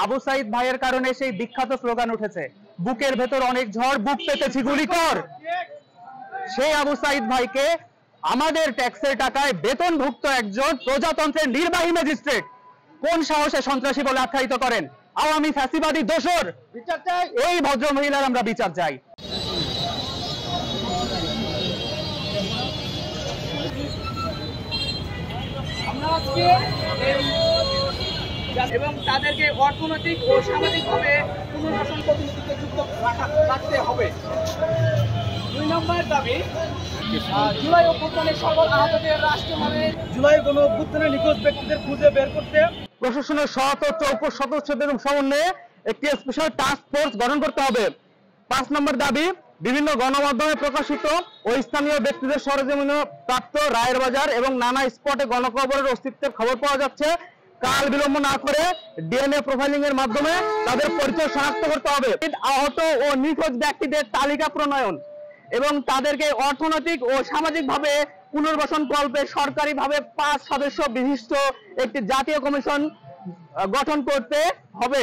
আবু সাইদ ভাইয়ের কারণে সেই বিখ্যাত স্লোগান উঠেছে, বুকের ভেতর অনেক ঝড়, বুক পেতেছি গুলি কর। সেই আবু সাইদ ভাইকে আমাদের ট্যাক্সের টাকায় বেতনভুক্ত একজন প্রজাতন্ত্রের নির্বাহী ম্যাজিস্ট্রেট কোন সাহসে সন্ত্রাসী বলে আখ্যায়িত করেন? আওয়ামী ফ্যাসিবাদী দোসর। বিচার চাই, এই ভদ্র মহিলার আমরা বিচার চাই। এবং তাদেরকে অর্থনৈতিক ও সামাজিকভাবে পুনর্বাসন প্রতিনিধিত্বে যুক্ত রাখতে হবে। 2 নম্বর দাবি, জুলাই অভ্যুত্থানের সকল আহতদের রাষ্ট্রভাবে জুলাই গণঅভ্যুত্থানের নিখোঁজ ব্যক্তিদের খুঁজে বের করতে প্রশাসনের সদস্যদের সমন্বয়ে একটি স্পেশাল টাস্ক ফোর্স গঠন করতে হবে। 5 নম্বর দাবি, বিভিন্ন গণমাধ্যমে প্রকাশিত ও স্থানীয় ব্যক্তিদের সরেজমিনে প্রাপ্ত রায়ের বাজার এবং নানা স্পটে গণকবরের অস্তিত্বের খবর পাওয়া যাচ্ছে। কাল বিলম্ব না করে ডিএনএ প্রোফাইলিং এর মাধ্যমে তাদের পরিচয় শনাক্ত করতে হবে। আহত ও নিখোঁজ ব্যক্তিদের তালিকা প্রণয়ন এবং তাদেরকে অর্থনৈতিক ও সামাজিকভাবে পুনর্বাসন কল্পে সরকারিভাবে 5 সদস্য বিশিষ্ট একটি জাতীয় কমিশন গঠন করতে হবে।